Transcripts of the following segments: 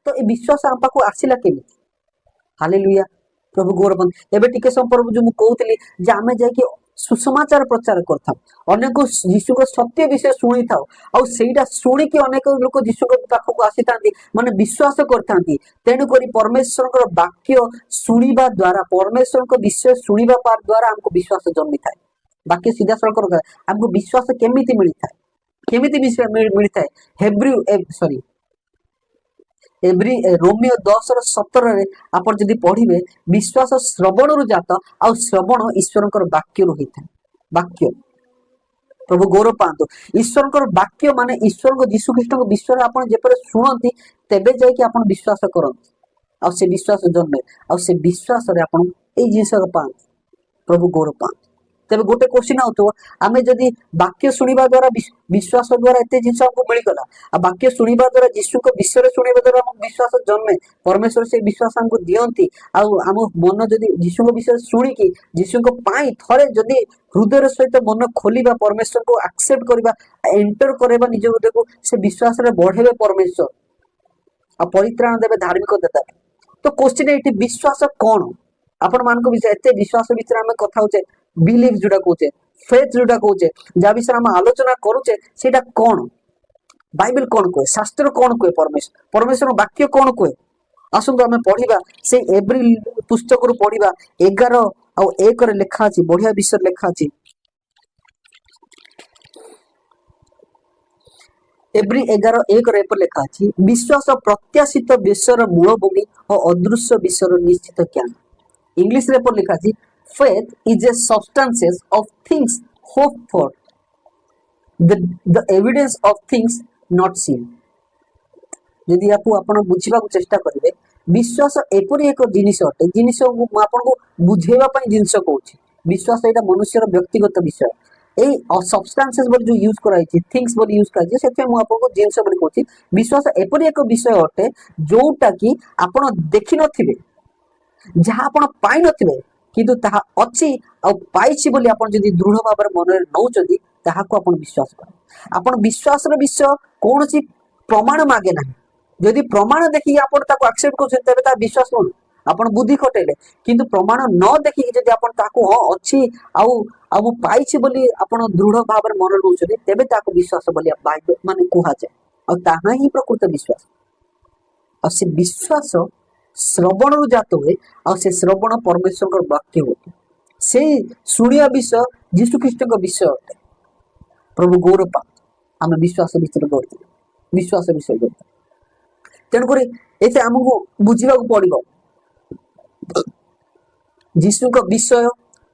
तो ये विश्वास आम पाखु आसिला केमिति? हालेलुया प्रभु गौरवंत एबे टिके संपर्क जो मु कहउतली जे आमे जाय कि सुसमाचार प्रचार करथाउ अनेक यीशु को सत्य विषय सुनी थाउ आ सेटा सुनी कि अनेक लोक यीशु को पाखु आसीतांती माने विश्वास करथांती तेनु करी परमेश्वर को वाक्य सुनिबा द्वारा परमेश्वर को विषय सुनिबा पार द्वारा हमको विश्वास जन्मी थाए वाक्य सीधा सड़क हमको विश्वास केमिति मिली थाए केमिति विषय मिली थाए हेब्रू सॉरी एवरी रोमियो 10:17 आप जदि पढ़िबे विश्वास श्रवण जात आ श्रवण ईश्वर वाक्य होता है वाक्य प्रभु गौरव पातु ईश्वर वाक्य माने ईश्वर को यीशु ख्रीष्ट को विश्वास आपन जेपर सुनंती तेबे जाय कि आपन विश्वास करंती आ से विश्वास जन्मे आ से विश्वास रे आपन ए जिंस पांत प्रभु गौरव पांत तेबे गोटे क्वेश्चन आउतो आमे जदि वाक्य सुनिबा द्वारा विश्वास द्वारा एते जिंस हमको मिल गला आ वाक्य सुनिबा द्वारा यीशु को विषय रे सुनिबा द्वारा हम विश्वास जन्मे परमेश्वर से विश्वास हमको दियंती आ हम मन जदि यीशु को विषय सुनी कि यीशु को पाई थरे जदि हृदय सहित मन खोलिबा परमेश्वर को एक्सेप्ट करबा एंटर करबा निज हृदय को से विश्वास रे बढ़ेबे परमेश्वर आ परित्राण देबे धार्मिक देता तो क्वेश्चन एटी विश्वास कोन आपण मान को विषय एते विश्वास विषय हम कथा होचे बिलीव जोड़ा कहचे फेथ जोड़ा कहचे जा विषय हम आलोचना करूचे सेटा कोन बाइबल कोन कहे शास्त्र कोन कहे परमेश्वर वाक्य कोन कहे आसंतु हमें पढ़िबा से एवरी पुस्तक रु पढ़िबा 11 आ 1 रे लिखा अछि बढ़िया विषय लिखा अछि एवरी 11:1 रे पर लिखा अछि विश्वास प्रत्याशित विषयर मूल भूमि और अदृश्य विषयर निश्चित ज्ञान इंग्लिश रे पर लिखा अछि faith is a substances of things hoped for the evidence of things not seen यदि आपण बुझिबा को चेष्टा करिवे विश्वास एपरि एक जिनिस अटे जिनिस को आपण को बुझेबा पई जिनिस कहूची विश्वास एटा मनुष्यर व्यक्तिगत विषय ए सब्सटेंसेस बोल जो यूज कराई छी थिंग्स बोल यूज कराई छी सेते मु आपण को जिनिस बोल कहूची विश्वास एपरि एक विषय अटे जोटा कि आपण देखि नथिबे जहा आपण पाई नथिबे किंतु ताहा अछि आ पाइछि बोली आपण जदि दृढ़ भाव रे मन रे नउचदी ताहा को आपण विश्वास कर आपण विश्वास रे विषय कोनसी प्रमाण मागे नाही जदि प्रमाण देखि आपण ताको एक्सेप्ट करछन तबे ता विश्वास कोन आपण बुद्धि खटेले किंतु प्रमाण न देखि जदि आपण ताको ह अछि आ मु पाइछि बोली आपण दृढ़ भाव रे मन रे नउचदी तबे ताको विश्वास बोली बाइबल माने कुहा जाय आ ताहा ही प्रकृत विश्वास आ से विश्वास श्रवण रु जात हुए आ से श्रवण परमेश्वर वाक्य होते से सुनिया विषय यीशु ख्रीष्ट विषय अटे प्रभु गौरव पा आम विश्वास विषय गढ़ विश्वास विषय गढ़ तेणुक एते आमको बुझा पड़ो यीशु विषय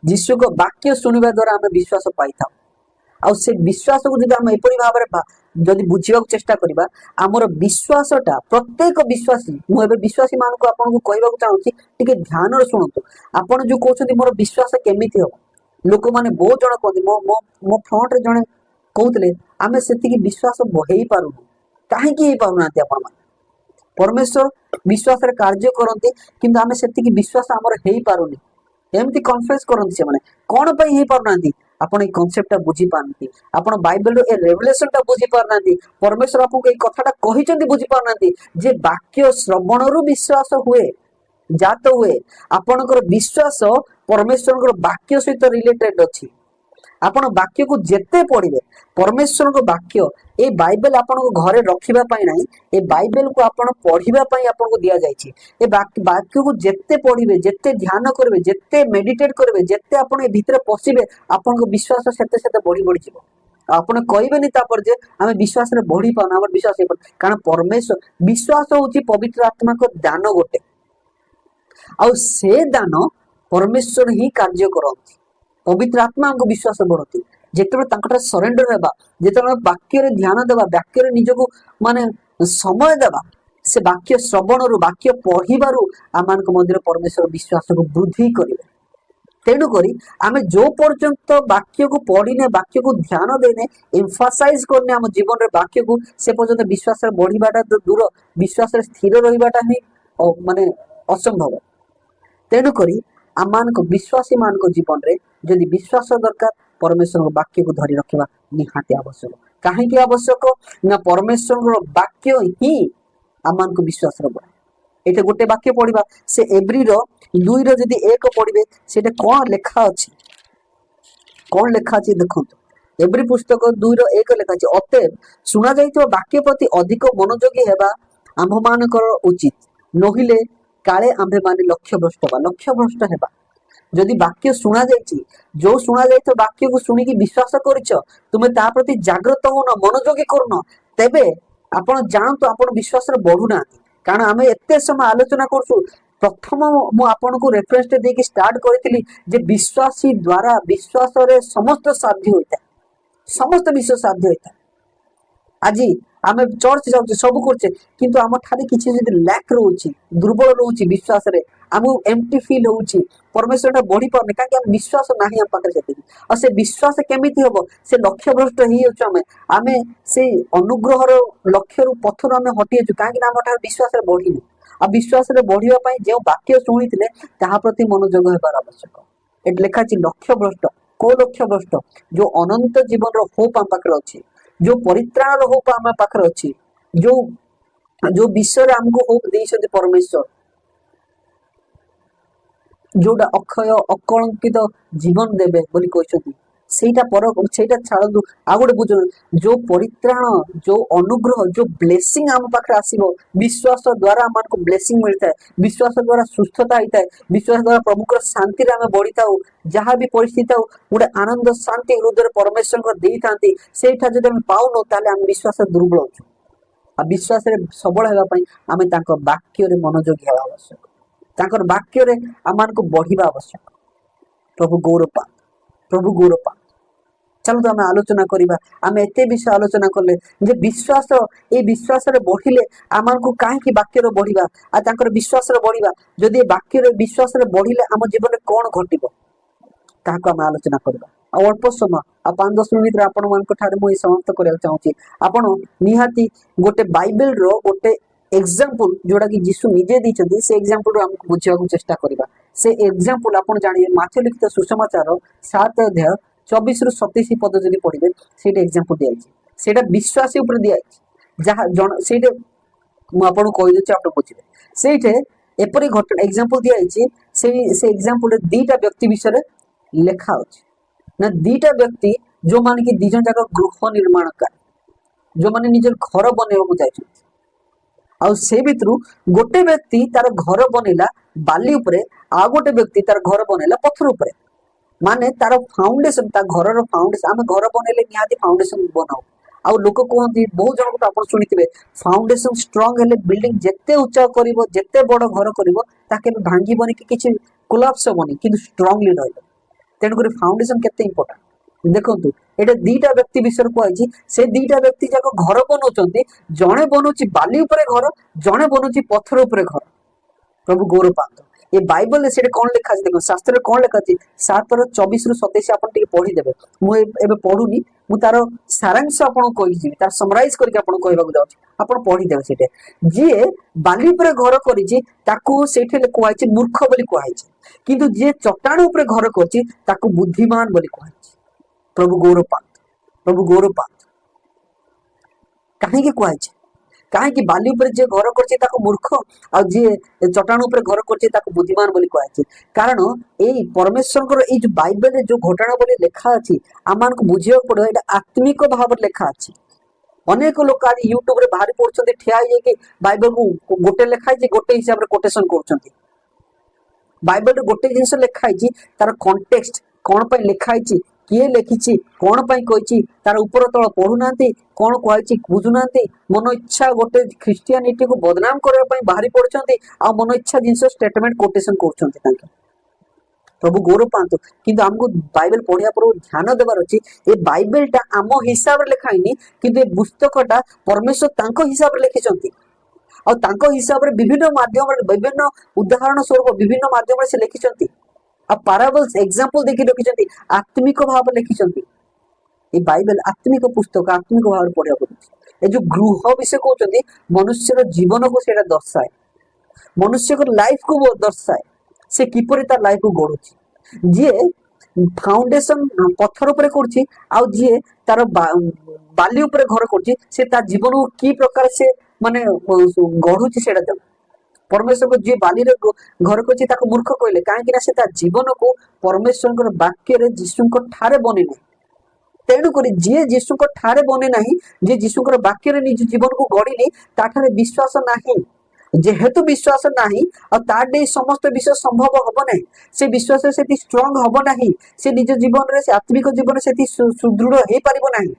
यीशु वाक्य शुणा द्वारा आम विश्वास पाई था आ से विश्वास को जब आम एपरी भाव में जदि बुझा चेष्टा करबा आमर विश्वासटा प्रत्येक विश्वासी मुझे विश्वासी मान को आपन को कहबा चाहूची टिके ध्यान रे सुनतो आपन जो कहउछथि मोर विश्वास केमिति हो लोक माने बहुत जण कहथि मो मो मो फ्रंट रे जणे कहउतले आमे सेति की विश्वास बहेई पारु काहे की हे पाउनाती आपन मान परमेश्वर विश्वास रे कार्य करंती किंतु आमे सेति की विश्वास हमर हेई पारुनी एमती कॉन्फ्रेंस करंती से माने कोन पई हेई पारुनाती आपण ए कांसेप्ट बुझी पारनाती आपण बाइबल रो ए रेवलेशन ता बुझी पारनाती परमेश्वर आपन को ए कथाटा कहिचंती बुझी पारनाती जे वाक्य श्रवण रु विश्वास हुए जात हुए आपनकर विश्वास परमेश्वर को वाक्य सहित रिलेटेड अछि आपण वाक्य को जेते पढ़िबे परमेश्वर को वाक्य ए बाइबल आपण को घरे रखिबा पई नाही ए बाइबल को आपण पढ़िबा पई आपण को दिया जायछि ए वाक्य को जेते पढ़िबे जेते ध्यान करबे जेते मेडिटेट करबे जेते आपण ए भीतर पसिबे आपण को विश्वास सेते सेते बढ़ी बढ़ी जिवो आपण कहबेनी तापर जे हमें विश्वास रे बढ़ी पाना हमर विश्वास हे कारण परमेश्वर विश्वास होची पवित्र आत्मा को दान गोटे आ से दान परमेश्वर ही कार्य करंती पवित्र आत्मा को विश्वास बढ़ती जिते सरेंडर हेबा जिते वाक्य रे ध्यान देवा वाक्य रे निजको माने समय देवा से वाक्य श्रवण रु वाक्य पढ़िबारु आमान को मध्य परमेश्वर विश्वास को वृद्धि करिवे तेणु करी आमे जो पर्यंत वाक्य को पढ़िने वाक्य को ध्यान देने एम्फासाइज करने आम जीवन रे वाक्य को से पर्यंत विश्वास रे बढ़िबाटा दूर विश्वास रे स्थिर रहिबाटा ही माने असंभव तेणु करी आमान को विश्वासी मान को जीवन रे जदि विश्वास दरकार परमेश्वर वाक्य को धरी रखा निहाती आवश्यक कहीं आवश्यक ना परमेश्वर वाक्य ही आम को विश्वास बढ़ाए। ये गोटे वाक्य पढ़ा से एब्री 2 जदि 1 पढ़े से कौन लेखा अच्छी कौन लेखा अच्छी देखो एब्री पुस्तक 2:1 लेखा अच्छी अतएव शुणा जाइथिबा वाक्य प्रति अधिक मनोयोगी हेबा आम्भ मानकर उचित नहिले काले आम्भे माने लक्ष्य भ्रष्ट हेबा। जदि वाक्य शुणा जाइछि जो शुणा जाइतो वाक्य को शुणी विश्वास करिछ तुमे ता प्रति जागृत हो न मनोयोगी करन तेबे आपण जानतो आपण विश्वास रे बढ़ु ना। कारण आमे एते समय आलोचना करछु प्रथम मु आपन को रेफरेंस दे के स्टार्ट करथिली जे विश्वासी द्वारा विश्वास रे समस्त साध्य होइता समस्त विश्वास साध्य होइता। आज आम चर्च जाऊे सब करछे किंतु आम ठारे किछि जदि लैक रहउछि दुर्बल रहउछि विश्वास रे आमु एम्प्टी फील होउछि परमेश्वर बढ़ी पारने कहीं आम विश्वास नाही आम पाखे से और से विश्वास केमिति हबो से लक्ष्य भ्रष्ट ही होछु आमे से अनुग्रह रो लक्ष्य रो पथर आमे हटि छु कहीं आम ठारे विश्वास रे बढ़ी आ विश्वास रे बढ़िया पई जे वाक्य सुनिथिले ताहा प्रति मनोयोग हेबार आवश्यक। एट लेखा छि लक्ष्य भ्रष्ट को लक्ष्य भ्रष्ट जो अनंत जीवन रो होप आम पाखे अछि जो परित्राण रो होप आम पाखे अछि जो जो विश्व रे हमको होप देइछथि परमेश्वर जोटा अक्षय अकलंकित जीवन देवे बोली कहते सेटा पर सेटा छाड़ू आ गोटे बुझ जो परित्राण जो अनुग्रह जो ब्लेसिंग आम पाखे आसीबो विश्वास द्वारा आम को ब्लेसिंग मिलता है विश्वास द्वारा सुस्थता होता है विश्वास द्वारा प्रभु शांति आम बढ़ी था जहाँ भी परिस्थिति गोटे आनंद शांति हृदय परमेश्वर को दे था सेठा जब आम पाऊन ताले आम विश्वास दुर्बल अच्छु आ विश्वास सबल होगापी आम वाक्य मनोयोगी हवा आवश्यक तांकर वाक्य रे आमान को बढ़िबा आवश्यक। प्रभु गौरव पा चलो तो आम आलोचना करिबा आम एते विषय आलोचना करले जे विश्वास ए विश्वास रे बढ़िले आमान को काहे कि वाक्य रे बढ़िबा आ तांकर विश्वास रे बढ़िबा जदि वाक्य रे विश्वास रे बढ़िले आम जीवन रे कोन घटिबो ताको आम आलोचना करिबा। आ अल्प समय आ 5-10 मिनिट रे आपण मान को ठारे मु समाप्त करिया चाहूची आपण निहाती गोटे बाइबल रो गोटे एग्जाम्पल जोड़ा कि जीशु निजे दी से एग्जाम्पल हमको बुझा चेष्टा करबा से एग्जाम्पल आपण जानिए माथ्यू लिखित सुसमाचार 7 अध्याय 24 रु 27 पद जदि पढ़िबे सेटा एग्जाम्पल दिया सेटा विश्वासी ऊपर दिया जहा जण सेटा मु आपण कहि दे आपण बुझिबे सेठे एपरि घटना एग्जाम्पल दिया से एग्जाम्पल दीटा व्यक्ति विषय लेखा अछि ना दीटा व्यक्ति जो मान कि दिजन जाक गृह निर्माण कर जो माने निजर घर बनेबा जाय आउ से भितरु गोटे व्यक्ति तार घर बनैला बाली उपरे आ गोटे व्यक्ति तार घर बनैला पत्थर उपरे माने तार फाउंडेशन ता घर रो फाउंडेशन आमे घर बनैले निहाती फाउंडेशन बनाओ आउ लोक कहती बहुत जन को आपण सुनिथिबे फाउंडेशन स्ट्रांग हेले बिल्डिंग जेते ऊंचा करिवो जेते बड़ घर करिवो ताके भांगीबनी कि किछि कोलैप्स होबनी किंतु स्ट्रांगली रहइबो तेन करी फाउंडेशन केते इंपोर्टेंट देखंतु एटा दीटा व्यक्ति विषय कहछि से दीटा व्यक्ति जाको घर बनौचंती जणे बनौछि बाली उपरे घर जणे बनौछि पत्थर उपरे घर। प्रभु गौरव पांतो ये बाइबल से कौन लिखा देखो शास्त्र कौन लिखा 7:24 रु 27 आपण टिके पढ़ी देबे मु एबे पढुनी मु तार सारांश आपण कहि जिवि तार समराइज करके आपण कहबा जाउछि आपण पढ़ी देबे सेटे जे बाली उपरे घर करिछि ताकू सेठे कहैछि मूर्ख बोली कहैछि किंतु जे चट्टान उपरे घर करछि ताकू बुद्धिमान बोली कहैछि। प्रभु गौरव पांत कहीं कहै कहीं बाली उपर जे घर करछे ताको मूर्ख आ जे चट्टान उपर घर करछे ताको बुद्धिमान बोली कहै कारण एई परमेश्वर ए जो बाइबल जो घटना बोली लेखा अछि आमान को बुझियो पड़ो एटा आत्मिक भाव लेखा अछि। अनेक लोक आज यूट्यूब रे बाहर पढ़छन्ते ठिया जे कि बाइबल को गोटे लेखा जे गोटे हिसाब रे कोटेशन करछन्ते बाइबल रे गोटे जिंस लेखा अछि तार कॉन्टेक्स्ट कोन पय लेखा अछि किए लिखी कौन कही तार ऊपर तल पढ़ुना कौन कही बुझुना मन इच्छा गोटे ख्रिस्टियानिटी को बदनाम करने बाहरी पड़ते आ मन इच्छा जिन स्टेटमेंट कोटेशन कर प्रभु गौरव पांतु किंतु हमको बाइबल पढ़िया पर ध्यान देवार अच्छी ये बाइबलटा आम हिसाब रे लिखाइनी किंतु ये पुस्तकटा परमेश्वर तांको हिसाब रे लिखिछंती और तांको हिसाब रे विभिन्न माध्यम विभिन्न उदाहरण स्वरूप विभिन्न माध्यम से लिखिछंती आ पैराबल्स एग्जांपल देखि लिखिछंती आत्मिक भाव लिखिछंती। ये बाइबल आत्मिक पुस्तक आत्मिक भाव पढ़िया पड़ुछि। ए जो गृह विषय कहउछंती मनुष्यर जीवन को सेटा दर्शाए मनुष्य को लाइफ को वो दर्शाए से किपरि तार लाइफ को गढुछि जे फाउंडेशन पत्थर ऊपर करछि आ जे तार बाली ऊपर घर करछि से तार जीवन को की प्रकार से माने गढ़ुची सेटा देव परमेश्वर को जी बाली रे घर को मूर्ख कहले कहीं से जीवन को परमेश्वर वाक्य रे जीशु ठारे बने नहीं तेणुक जी जीशु ठारे बने ना जी जीशु वाक्य रे निज जीवन को गढ़ी ताठारे विश्वास नहीं जेहेतु विश्वास नहीं और समस्त विषय संभव हम ना से विश्वास से स्ट्रंग हम ना से निज जीवन से आत्मिक जीवन से सुदृढ़ हो पार ना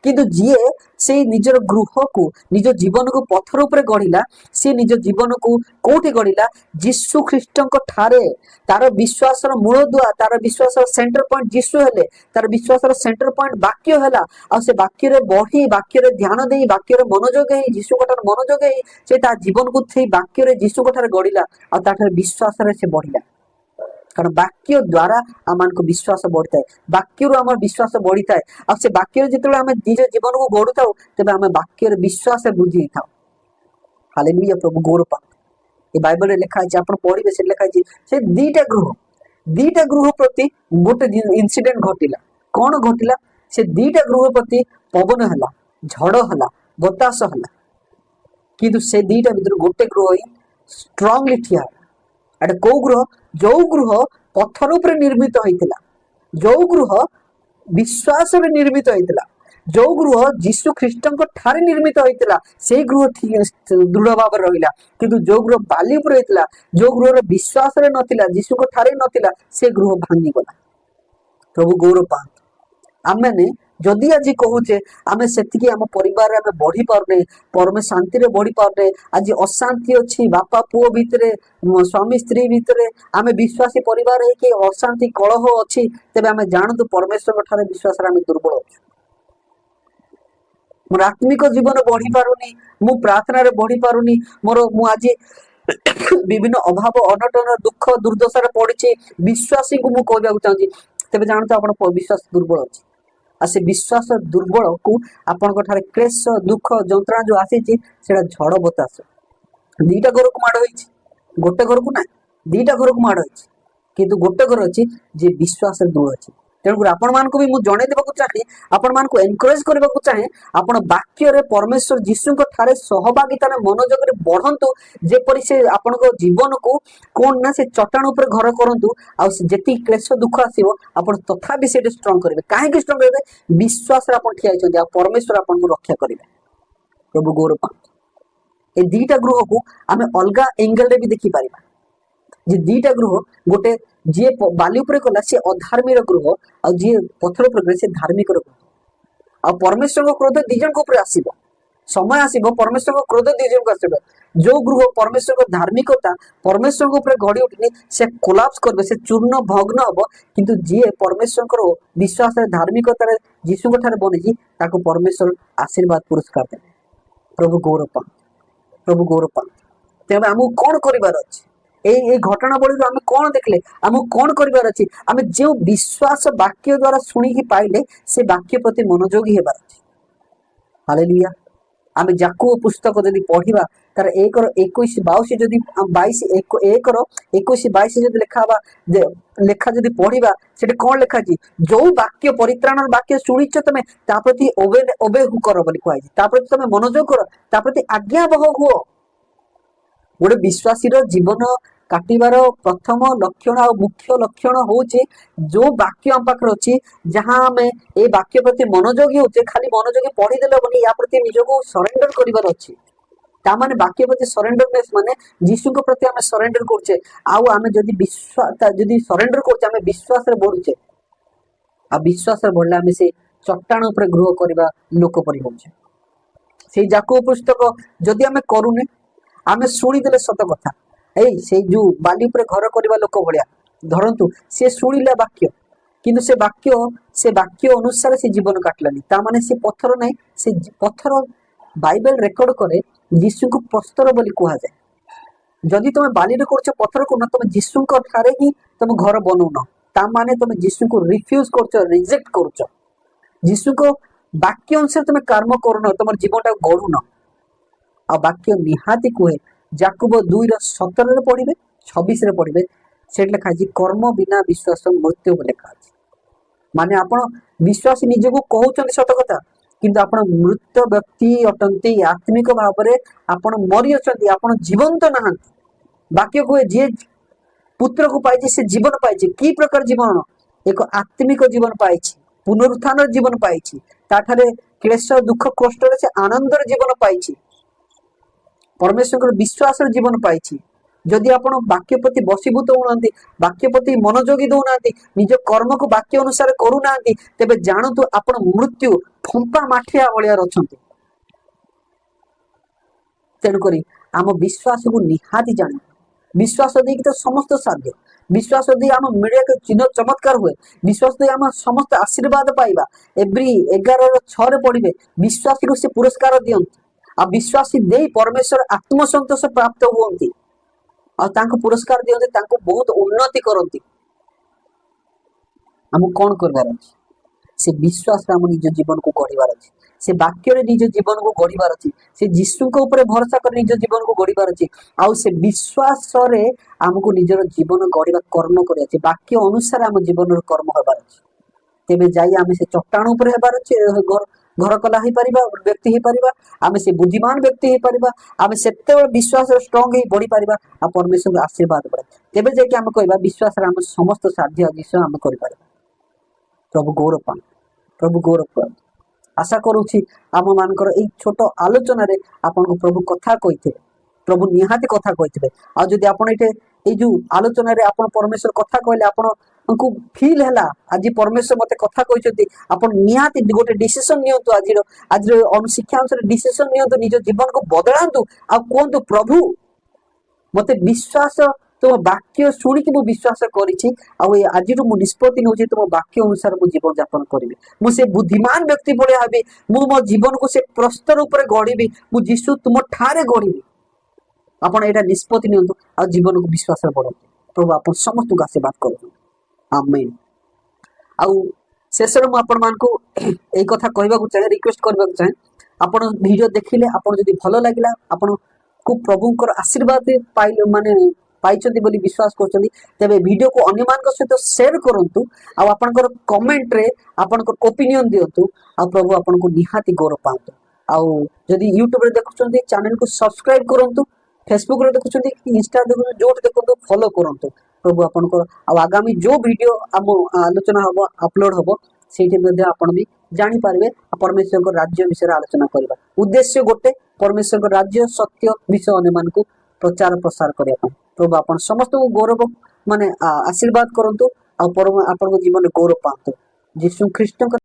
किंतु जी से निजर गृह को निज जीवन को पत्थर उपर गढ़िला सी निज जीवन को कोठी गढ़िला जीशु ख्रीष्ट ठारे तार विश्वास मूल दुआ तार विश्वास सेंटर पॉइंट जीशु हेले तार विश्वास सेंटर पॉइंट वाक्य है आ से वाक्य रे बढ़ी वाक्य रे ध्यान दे वाक्य रे मनोयोग है जीशु मनोयोग है से जीवन को वाक्य रे जीशु गढ़िला आ विश्वास रे से बढ़िला कारण वाक्य द्वारा आम को विश्वास बढ़ी है वाक्य आम विश्वास बढ़ी है आ से वाक्य जो आम निज जीवन को गढ़ु था तेज आम वाक्य विश्वास बुझी था हालेलुया प्रभु गौर पा ये बाइबल लिखा है आप पढ़े से लिखा है से दीटा गृह प्रति गोटे इनसीडेंट घटिला कौन घटिला से दीटा गृह प्रति पवन है झड़ है बतास है किंतु से दीटा भर गोटे गृह ही स्ट्रांगली ठिया एटा कौ गृह जो गृह पत्थर उपर निर्मित होता जो गृह विश्वास निर्मित होता जो गृह जीशु ख्रीष्ट ठारे निर्मित होता से गृह दृढ़ भाव रहा किंतु जो गृह बाली उपर होता जो गृह विश्वास नथिला जीशु ठारे नथिला से गृह भांगी गला प्रभु गौरव पात आम मैंने जदि आज कहूचे आम से आम परिवार आम बढ़ी पारे परमे शांति रे बढ़ी पारे आज अशांति अच्छी बापा पुओ भितर स्वामी स्त्री भितर आम विश्वासी परिवार है अशांति कलह अच्छी तेज आम जानतु परमेश्वर ठारे विश्वास आम दुर्बल अच्छे मोर आत्मिक जीवन बढ़ी पारुनी मु प्रार्थना रे बढ़ी पारुनी मोर मु आज विभिन्न अभाव अनटन दुख दुर्दशा पड़ी विश्वासी को मुझे कहवाक चाहूँगी तेज जानते आप विश्वास दुर्बल अच्छे आ से विश्वास दुर्बल को आपण क्लेश दुख जंत्रणा जो आसी झड़ बतास दीटा घर को माड़ गोटे घर को ना दीटा घर को माड़ किंतु गोटे घर अच्छी जे विश्वास दृढ़ अच्छी तेणुकर आपण मान को भी मुझे जन देवा चाहे आपण मान को एनकरेज करने को चाहे आपण वाक्य रे परमेश्वर जीशु ठारे सहभागिता मनोयोग रे बढ़ंतु जेपरि से आपण जीवन को कौन ना से चट्टान उपर घर करंतु आ जेति क्लेश दुख आसीबो आपण तथापि से स्ट्रांग करिवे काहे स्ट्रांग करिवे विश्वास रे आपण ठिया होइछन आ परमेश्वर आपण को रक्षा करिवे प्रभु गौरव पा ए दीटा गृह को आमे अलगा एंगल रे भी देखि पारिबा जे दीटा गृह गोटे जी बाली उपर कला सी अधार्मिक गृह आ जी पत्थर उपर से धार्मिक गृह आ परमेश्वर क्रोध दिजन को ऊपर आसीबो समय आसीबो परमेश्वर क्रोध दिजन को आसीबो जो गृह परमेश्वर धार्मिकता परमेश्वर ऊपर गढ़ी उठनी से कोलाप्स करबे से चूर्ण भग्न हबो किंतु जी परमेश्वर विश्वास धार्मिकता जीशु ठारे बनी ताको परमेश्वर आशीर्वाद पुरस्कार देबे प्रभु गौरव पा तेबे हमहु कोन करिवार अछि ए घटनावली आम कौन देखले आम कौन कर आम जो विश्वास वाक्य द्वारा शुणी पाइले से वाक्य प्रति मनोयोगी हेबार अछि हालेलुया आम जाकूब पुस्तक जदि पढ़िबा तार 1:21-22 जदि 1:21-22 जदि लेखा जदि पढ़िबा सेटे कौन लेखा जी जो वाक्य परित्राण वाक्य शुणीच तमे ता प्रति ओबे कर बोली कहै छी ता प्रति तमे मनोयोग कर ता प्रति आज्ञावह हुओ गोटे विश्वासी जीवन काटिबार प्रथम लक्षण आ मुख्य लक्षण होचे जो वाक्य आम पाखे अच्छी जहाँ आम ए वाक्य प्रति मनोयोगी होचे खाली मनोयोगी पढ़ीदेले बनी या प्रति निजको सरेंडर करिवार अच्छी तामाने वाक्य प्रति सरेंडरनेस माने जीशु को प्रति आम सरेंडर करछे आउ आम जदि विश्वास जदि सरेंडर करछे आम विश्वास रे बढ़ुचे आ विश्वास रे बढ़ले आम से चट्टान ऊपर गृह करबा लोक परि होचे से जाकूब पुस्तक जदि आम करूने आम शुणीदे सत कथा से जो बाली उपर घर करवा लोक भाया धरतु से शुणिला वाक्य किंतु से वाक्य अनुसार से जीवन काटलानी तामाने से पत्थर नहीं से पत्थर बाइबल रेकर्ड करे जीशु को प्रस्तर बोली कह जाए जदि तुम बाली रे करछ पत्थर को न तुम जीशु को ठारे ही तुम घर बनौन तामाने तुम जीशु को रिफ्यूज करछ रिजेक्ट करछ जीशु को वाक्य अनुसार तुम कर्म करन तुम जीवनटा गढ़ुन आ वाक्य निहाती कहे जाकूब 2:17 पढ़े 26 पढ़े से लिखा कर्म बिना विश्वास मृत्यु लेखा माने आपण विश्वास निजे को कहउछन सत कथा किंतु आपण मृत व्यक्ति अटंती आत्मिक भाव में आपण मरी अछंती आपण जीवंत नहांती वाक्य को जे पुत्र को पाइछि से जीवन पाइछि की प्रकार जीवन एक आत्मिक जीवन पाइछि पुनरुत्थान जीवन पाइछि ताठारे क्लेश दुख कष्ट रे से आनंदर जीवन पाइछि परमेश्वर विश्वास जीवन पाइछि जदि आपण वाक्य प्रति बसीभूत होनांती वाक्य प्रति मनोयोगी दौनांती निज कर्म को वाक्य अनुसार करूनांती तेबे जानतु आपण मृत्यु फंपा माठिया भलिया रछंती तेणु करी आम विश्वास को निहाती जाने विश्वास देकी तो समस्त साध्य विश्वास दे आम मीडिया के चिन्ह चमत्कार हुए विश्वास दे आम समस्त आशीर्वाद पाइबा एवरी 11:6 पढ़िबे विश्वासी को से पुरस्कार दियंती आ विश्वासी दे परमेश्वर आत्मसंतोष प्राप्त हुअंती आ तांको पुरस्कार दियंती तांको बहुत उन्नति करंती हम कोन करबार अछि से विश्वास रे हम निज जीवन को गढ़िबार अछि से वाक्य रे निज जीवन को गढ़िबार अछि से यीशु को ऊपर भरोसा कर निज जीवन को गढ़िबार अछि आ से विश्वास रे हमको निजर जीवन गढ़िबा कर्म करे अछि वाक्य अनुसार हम जीवन रो कर्म होबार अछि तेबे जाई हम से चट्टान ऊपर हेबार अछि घर कला ही परिबा व्यक्ति ही परिबा आमे से बुद्धिमान व्यक्ति ही परिबा आमे सेते विश्वास स्ट्रांग ही बढ़ी परिबा आ परमेश्वर के आशीर्वाद पड़े तेबे जे कि हम कहबा विश्वास रे हम समस्त साध्य जिस हम करि परिबा प्रभु गौरव पान आशा करूछि आम मानकर एक छोट आलोचना रे आपन को प्रभु कथा कहिथे प्रभु निहाती कथा कहिथे आ जदि आपन एटे ए जो आलोचना रे आपन परमेश्वर कथा कहले आपन को फील हैला आज परमेश्वर मते कथा कहिसथि आपन निहाती गोटे डिसिजन नियंतु आज अनुशिक्षा अनुसार डिसिजन नियंतु निज जीवन को बदलांतु आ कोंतु प्रभु मते विश्वास तो वाक्य शुणी कि विश्वास करी आज मु निष्पत्ति नौ तुम वाक्य अनुसार मु जीवन यापन करी मुझे बुद्धिमान व्यक्ति भाया हेबी मु मो जीवन को से प्रस्तर ऊपर गढ़ी मु जीशु तुम ठारे गढ़ी आपन एटा निष्पत्ति नियंतु आ जीवन को विश्वास बढ़ाते प्रभु आप समस्त को आशीर्वाद कर आमेन आउ शेष में आपण मान को ए कथा कहबा को चाहे रिक्वेस्ट करबा को चाहे आपण वीडियो देखिले आपण जदी भलो लागिला आपण को प्रभुकर आशीर्वाद पाइले माने पाइचंती बोली विश्वास करचंती तबे वीडियो को अन्य मान सहित शेयर करंतु आ आपनकर कमेंट रे आपनकर ओपिनियन दियंतु आ प्रभु आपन को निहाती गौरव पांतु आ जदी YouTube रे देखुचंती चैनल को सब्सक्राइब करंतु फेसबुक रे देखुचंती इंस्टा देखुचंती जोट देखंतु फॉलो करंतु प्रभु आपनकर आ आगामी जो वीडियो हम आलोचना हबो अपलोड हबो सेठी मध्ये आपण भी जानि पारबे परमेश्वर को राज्य विषय आलोचना करबा उद्देश्य गोटे परमेश्वर को राज्य सत्य विषय अन्य मान को प्रचार प्रसार करबा प्रभु आपण समस्त को गौरव माने आशीर्वाद करंतु आ परम आपण जीवन गौरव पांतु यीशु ख्रीष्ट